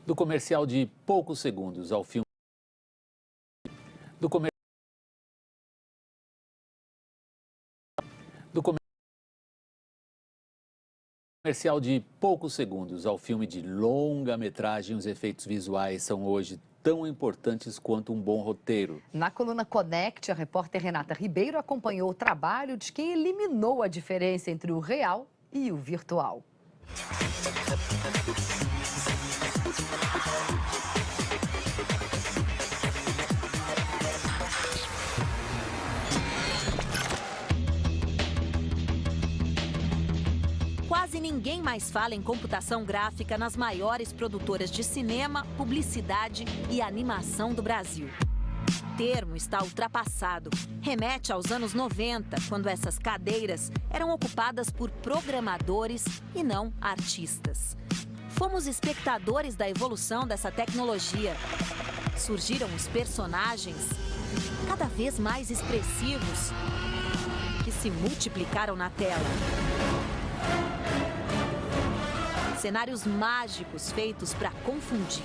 Do comercial de poucos segundos ao filme do comercial de poucos segundos ao filme de longa-metragem, os efeitos visuais são hoje tão importantes quanto um bom roteiro. Na coluna Connect, a repórter Renata Ribeiro acompanhou o trabalho de quem eliminou a diferença entre o real e o virtual. Quase ninguém mais fala em computação gráfica nas maiores produtoras de cinema, publicidade e animação do Brasil. O termo está ultrapassado. Remete aos anos 90, quando essas cadeiras eram ocupadas por programadores e não artistas. Fomos espectadores da evolução dessa tecnologia. Surgiram os personagens, cada vez mais expressivos, que se multiplicaram na tela. Cenários mágicos feitos para confundir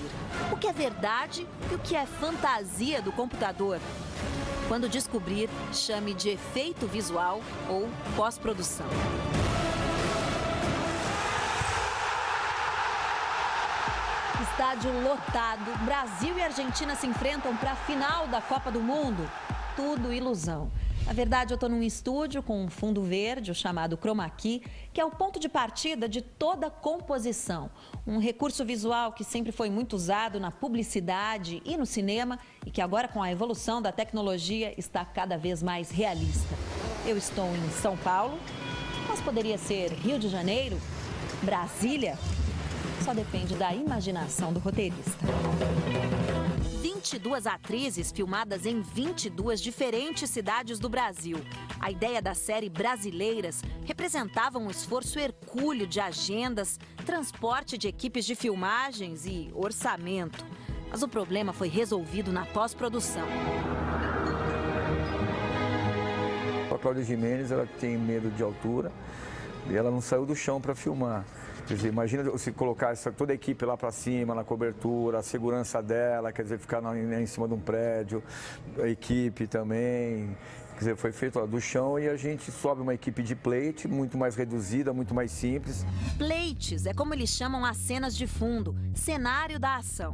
o que é verdade e o que é fantasia do computador. Quando descobrir, chame de efeito visual ou pós-produção. Estádio lotado, Brasil e Argentina se enfrentam para a final da Copa do Mundo. Tudo ilusão. Na verdade, eu estou num estúdio com um fundo verde, o chamado Chroma Key, que é o ponto de partida de toda a composição. Um recurso visual que sempre foi muito usado na publicidade e no cinema e que agora, com a evolução da tecnologia, está cada vez mais realista. Eu estou em São Paulo, mas poderia ser Rio de Janeiro, Brasília, só depende da imaginação do roteirista. 22 atrizes filmadas em 22 diferentes cidades do Brasil. A ideia da série Brasileiras representava um esforço hercúleo de agendas, transporte de equipes de filmagens e orçamento. Mas o problema foi resolvido na pós-produção. A Cláudia Gimenez, ela tem medo de altura e ela não saiu do chão para filmar. Quer dizer, imagina se colocar toda a equipe lá para cima, na cobertura, a segurança dela, quer dizer, ficar em cima de um prédio, a equipe também. Quer dizer, foi feito do chão e a gente sobe uma equipe de plate, muito mais reduzida, muito mais simples. Plates é como eles chamam as cenas de fundo, cenário da ação.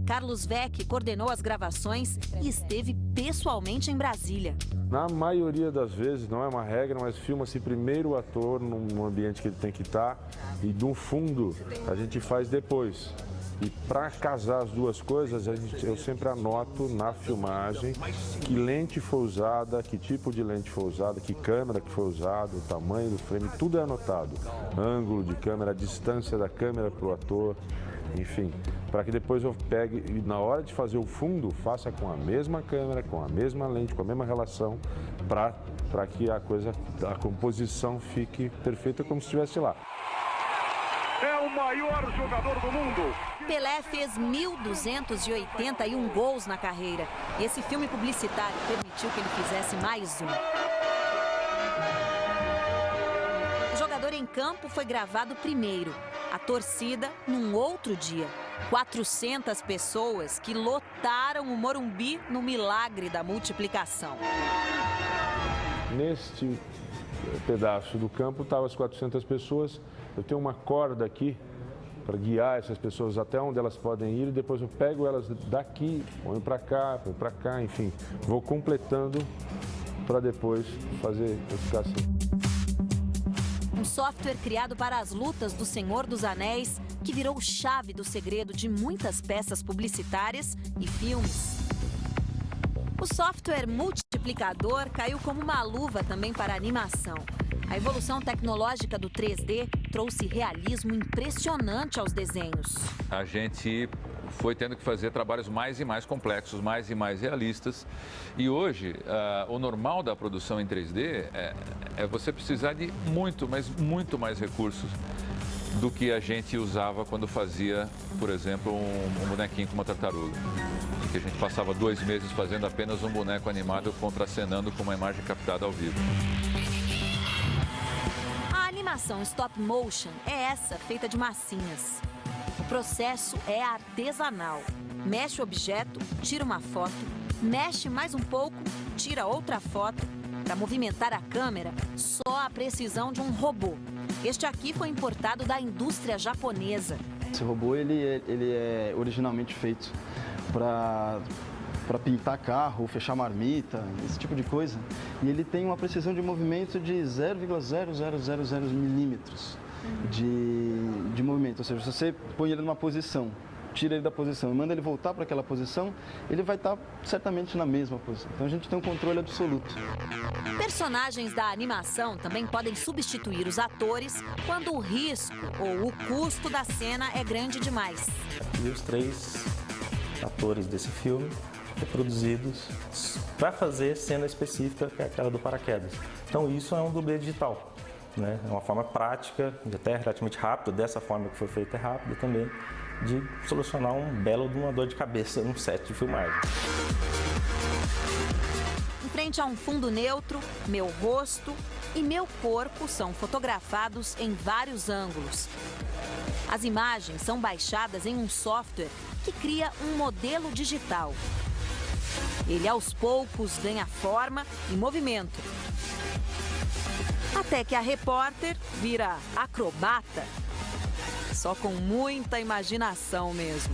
Carlos Vec coordenou as gravações e esteve pessoalmente em Brasília. Na maioria das vezes, não é uma regra, mas filma-se primeiro o ator no ambiente que ele tem que estar e do fundo a gente faz depois. E para casar as duas coisas, eu sempre anoto na filmagem que lente foi usada, que tipo de lente foi usada, que câmera que foi usada, o tamanho do frame, tudo é anotado. Ângulo de câmera, a distância da câmera para o ator, enfim, para que depois eu pegue e na hora de fazer o fundo, faça com a mesma câmera, com a mesma lente, com a mesma relação, para que a composição fique perfeita como se estivesse lá. É o maior jogador do mundo. Pelé fez 1.281 gols na carreira. Esse filme publicitário permitiu que ele fizesse mais um. O jogador em campo foi gravado primeiro. A torcida, num outro dia. 400 pessoas que lotaram o Morumbi no milagre da multiplicação. Neste pedaço do campo estavam as 400 pessoas. Eu tenho uma corda aqui para guiar essas pessoas até onde elas podem ir. E depois eu pego elas daqui, ponho para cá, enfim. Vou completando para depois fazer eu ficar assim. Um software criado para as lutas do Senhor dos Anéis, que virou chave do segredo de muitas peças publicitárias e filmes. O software multiplicador caiu como uma luva também para a animação. A evolução tecnológica do 3D trouxe realismo impressionante aos desenhos. A gente foi tendo que fazer trabalhos mais e mais complexos, mais e mais realistas. E hoje, o normal da produção em 3D é você precisar de muito mais recursos do que a gente usava quando fazia, por exemplo, um bonequinho com uma tartaruga. Em que a gente passava 2 meses fazendo apenas um boneco animado contracenando com uma imagem captada ao vivo. A animação stop motion é essa, feita de massinhas. processo é artesanal. Mexe o objeto, tira uma foto, mexe mais um pouco, tira outra foto. Para movimentar a câmera, só a precisão de um robô. Este aqui foi importado da indústria japonesa. Esse robô ele é originalmente feito para pintar carro, fechar marmita, esse tipo de coisa. E ele tem uma precisão de movimento de 0,0000 milímetros de movimento. Ou seja, se você põe ele numa posição, tira ele da posição e manda ele voltar para aquela posição, ele vai estar certamente na mesma posição. Então a gente tem um controle absoluto. Personagens da animação também podem substituir os atores quando o risco ou o custo da cena é grande demais. E os 3 atores desse filme produzidos para fazer cena específica, que é aquela do paraquedas. Então isso é um dublê digital, né? É uma forma prática, até relativamente rápida, dessa forma que foi feita é rápida também, de solucionar uma dor de cabeça num set de filmagem. Em frente a um fundo neutro, meu rosto e meu corpo são fotografados em vários ângulos. As imagens são baixadas em um software que cria um modelo digital. Ele, aos poucos, ganha forma e movimento. Até que a repórter vira acrobata. Só com muita imaginação mesmo.